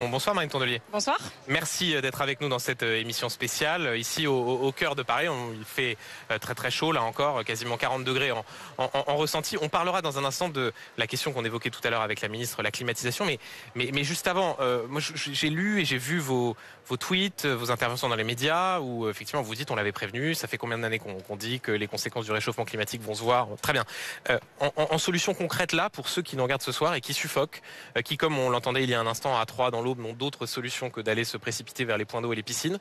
Bonsoir Marine Tondelier. Bonsoir. Merci d'être avec nous dans cette émission spéciale. Ici au cœur de Paris, il fait très très chaud là encore, quasiment 40 degrés en ressenti. On parlera dans un instant de la question qu'on évoquait tout à l'heure avec la ministre, la climatisation. Mais juste avant, moi j'ai lu et j'ai vu vos tweets, vos interventions dans les médias où effectivement vous dites on l'avait prévenu, ça fait combien d'années qu'on dit que les conséquences du réchauffement climatique vont se voir. Très bien. En solution concrète là, pour ceux qui nous regardent ce soir et qui suffoquent, qui comme on l'entendait il y a un instant à 3 dans l'Aube n'ont d'autres solutions que d'aller se précipiter vers les points d'eau et les piscines.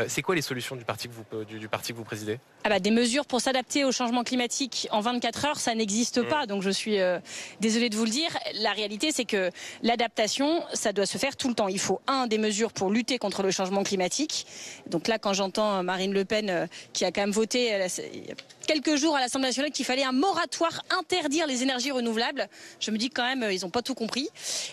C'est quoi les solutions du parti que vous présidez ? Des mesures pour s'adapter au changement climatique en 24 heures, ça n'existe pas. Donc je suis désolée de vous le dire. La réalité, c'est que l'adaptation, ça doit se faire tout le temps. Il faut des mesures pour lutter contre le changement climatique. Donc là, quand j'entends Marine Le Pen, qui a quand même voté il y a quelques jours à l'Assemblée nationale qu'il fallait un moratoire interdire les énergies renouvelables, je me dis que quand même, ils n'ont pas tout compris.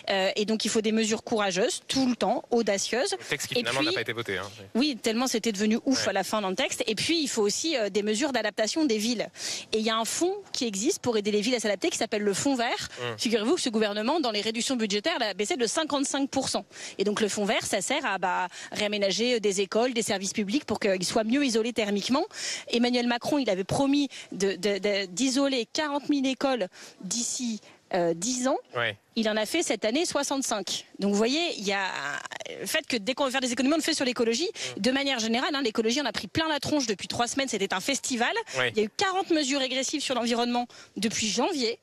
Et donc il faut des mesures courageuses, tout le temps, audacieuses. Le texte qui finalement n'a pas été voté. Oui, tellement c'était devenu ouf à la fin dans le texte. Et puis il faut aussi des mesures d'adaptation des villes. Et il y a un fonds qui existe pour aider les villes à s'adapter qui s'appelle le fonds vert. Figurez-vous que ce gouvernement, dans les réductions budgétaires, l'a baissé de 55%. Et donc le fonds vert, ça sert à réaménager des écoles, des services publics pour qu'ils soient mieux isolés thermiquement. Emmanuel Macron, il avait promis d'isoler 40 000 écoles d'ici 10 ans. Ouais. Il en a fait cette année 65. Donc vous voyez, il y a le fait que dès qu'on veut faire des économies, on le fait sur l'écologie. De manière générale, l'écologie, on a pris plein la tronche depuis 3 semaines. C'était un festival. Ouais. Il y a eu 40 mesures régressives sur l'environnement depuis janvier.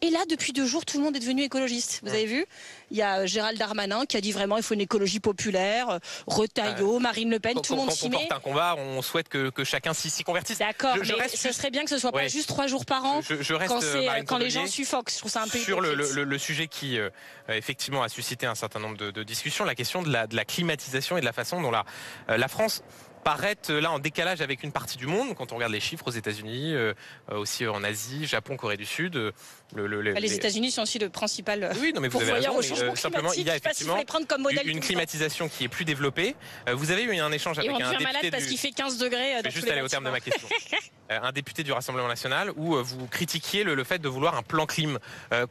Et là, depuis 2 jours, tout le monde est devenu écologiste. Vous avez vu ? Il y a Gérald Darmanin qui a dit vraiment il faut une écologie populaire, Retailleau, Marine Le Pen, tout le monde s'y met. Quand on porte un combat, on souhaite que chacun s'y convertisse. D'accord, mais ce serait bien que ce soit pas juste 3 jours par an quand les gens suffoquent. Je trouve ça un peu sur hypocrite. le sujet qui effectivement a suscité un certain nombre de discussions, la question de la climatisation et de la façon dont la France paraît là en décalage avec une partie du monde quand on regarde les chiffres aux États-Unis, aussi en Asie, Japon, Corée du Sud. Les États-Unis sont aussi le principal pourvoyeur au changement simplement, il y a effectivement une climatisation climatisation qui est plus développée. Vous avez eu un échange avec un député parce qu'il fait 15 degrés. Je vais juste aller au terme de ma question. Un député du Rassemblement national où vous critiquiez le fait de vouloir un plan clim.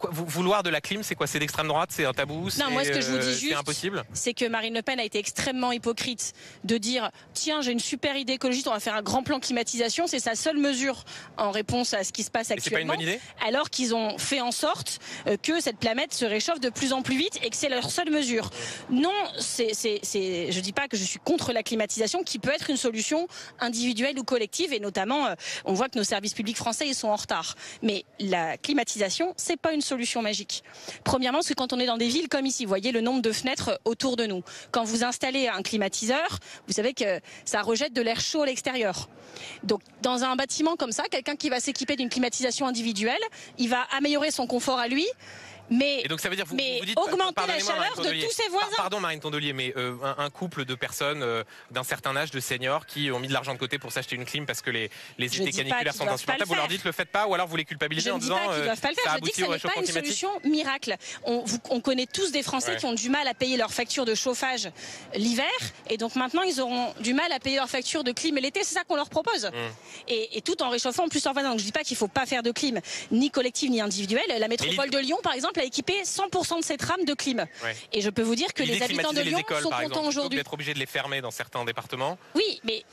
Vouloir de la clim, c'est quoi? C'est d'extrême droite? C'est un tabou? Non, moi ce que je vous dis juste, c'est impossible. C'est que Marine Le Pen a été extrêmement hypocrite de dire tiens, j'ai une super idée écologiste, on va faire un grand plan climatisation. C'est sa seule mesure en réponse à ce qui se passe actuellement. C'est pas une bonne idée? Alors qu'ils ont fait en sorte que cette planète se réchauffe de plus en plus vite et que c'est leur seule mesure. Non, je dis pas que je suis contre la climatisation, qui peut être une solution individuelle ou collective, et notamment on voit que nos services publics français ils sont en retard. Mais la climatisation, c'est pas une solution magique. Premièrement, parce que quand on est dans des villes comme ici, vous voyez le nombre de fenêtres autour de nous. Quand vous installez un climatiseur, vous savez que ça rejette de l'air chaud à l'extérieur. Donc dans un bâtiment comme ça, quelqu'un qui va s'équiper d'une climatisation individuelle, il va améliorer son confort à lui. Et donc ça veut dire vous dites, augmenter la chaleur de tous ses voisins. Pardon Marine Tondelier, mais un couple de personnes d'un certain âge, de seniors, qui ont mis de l'argent de côté pour s'acheter une clim parce que les étés caniculaires sont insupportables, vous leur dites le faites pas, ou alors vous les culpabilisez en disant ça aboutit au réchauffement climatique. Je dis que ce n'est pas une solution miracle. On connaît tous des Français qui ont du mal à payer leur facture de chauffage l'hiver, et donc maintenant ils auront du mal à payer leur facture de clim l'été. C'est ça qu'on leur propose. Et tout en réchauffant en plus leurs voisins. Donc je dis pas qu'il faut pas faire de clim, ni collective ni individuelle. La métropole de Lyon, par exemple, a équipé 100% de ses trams de clim. Et je peux vous dire que les habitants de Lyon sont contents aujourd'hui. D'être obligés de les fermer dans certains départements. Oui, mais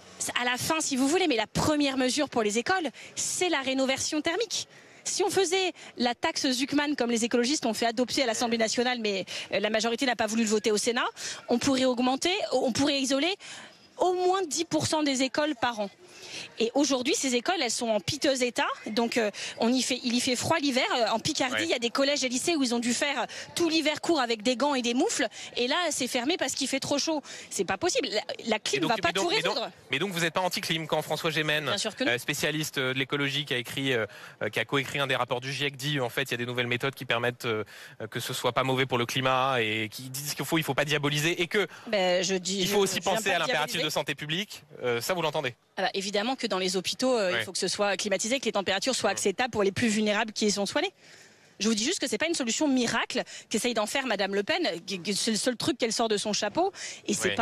à la fin, si vous voulez, mais la première mesure pour les écoles, c'est la rénovation thermique. Si on faisait la taxe Zuckman comme les écologistes ont fait adopter à l'Assemblée nationale, mais la majorité n'a pas voulu le voter au Sénat, on pourrait isoler au moins 10% des écoles par an. Et aujourd'hui, ces écoles, elles sont en piteux état. Donc, il y fait froid l'hiver. En Picardie, il y a des collèges et lycées où ils ont dû faire tout l'hiver court avec des gants et des moufles. Et là, c'est fermé parce qu'il fait trop chaud. C'est pas possible. La clim ne va pas tout résoudre. Mais donc, vous n'êtes pas anti-clim quand François Gémen, spécialiste de l'écologie, qui a coécrit un des rapports du GIEC, dit en fait, il y a des nouvelles méthodes qui permettent que ce soit pas mauvais pour le climat et qui disent il faut pas diaboliser et que il faut aussi penser à l'impératif de santé publique. Ça, vous l'entendez? Évidemment que dans les hôpitaux, il faut que ce soit climatisé, que les températures soient acceptables pour les plus vulnérables qui y sont soignés. Je vous dis juste que c'est pas une solution miracle qu'essaye d'en faire Madame Le Pen. C'est le seul truc qu'elle sort de son chapeau. Et c'est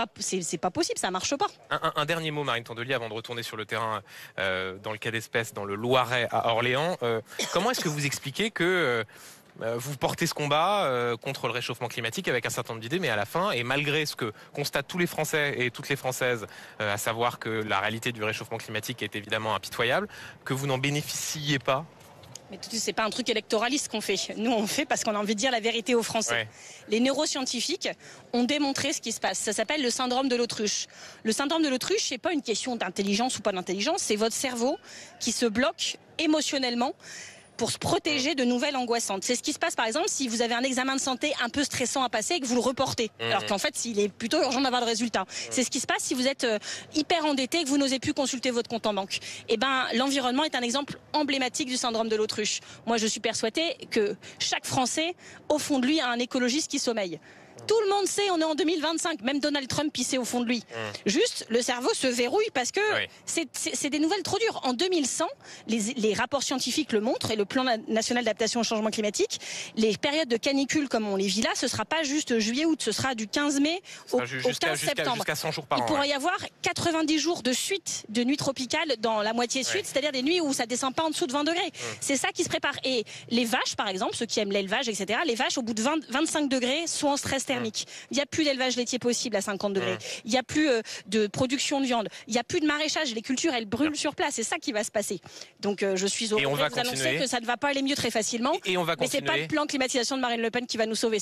pas possible, ça marche pas. Un dernier mot, Marine Tondelier, avant de retourner sur le terrain dans le cas d'espèce dans le Loiret à Orléans. Comment est-ce que vous expliquez que Vous portez ce combat contre le réchauffement climatique avec un certain nombre d'idées, mais à la fin, et malgré ce que constatent tous les Français et toutes les Françaises, à savoir que la réalité du réchauffement climatique est évidemment impitoyable, que vous n'en bénéficiez pas. Mais c'est pas un truc électoraliste qu'on fait. Nous, on fait parce qu'on a envie de dire la vérité aux Français. Ouais. Les neuroscientifiques ont démontré ce qui se passe. Ça s'appelle le syndrome de l'autruche. Le syndrome de l'autruche, c'est pas une question d'intelligence ou pas d'intelligence, c'est votre cerveau qui se bloque émotionnellement pour se protéger de nouvelles angoissantes. C'est ce qui se passe par exemple si vous avez un examen de santé un peu stressant à passer et que vous le reportez. Alors qu'en fait, il est plutôt urgent d'avoir le résultat. C'est ce qui se passe si vous êtes hyper endetté et que vous n'osez plus consulter votre compte en banque. Et ben, l'environnement est un exemple emblématique du syndrome de l'autruche. Moi, je suis persuadée que chaque Français, au fond de lui, a un écologiste qui sommeille. Tout le monde sait, on est en 2025. Même Donald Trump pissait au fond de lui. Juste, le cerveau se verrouille parce que c'est des nouvelles trop dures. En 2100, les rapports scientifiques le montrent et le plan national d'adaptation au changement climatique, les périodes de canicule comme on les vit là, ce sera pas juste juillet-août, ce sera du 15 mai au 15 septembre. Jusqu'à 100 jours par an. Il pourrait y avoir 90 jours de suite de nuits tropicales dans la moitié sud, c'est-à-dire des nuits où ça descend pas en dessous de 20 degrés. C'est ça qui se prépare. Et les vaches, par exemple, ceux qui aiment l'élevage, etc., les vaches, au bout de 25 degrés, sont en stress thermique. Il n'y a plus d'élevage laitier possible à 50 degrés. Il n'y a plus de production de viande. Il n'y a plus de maraîchage. Les cultures, elles brûlent sur place. C'est ça qui va se passer. Donc je suis au regret de vous annoncer que ça ne va pas aller mieux très facilement. Et on va mais c'est pas le plan climatisation de Marine Le Pen qui va nous sauver.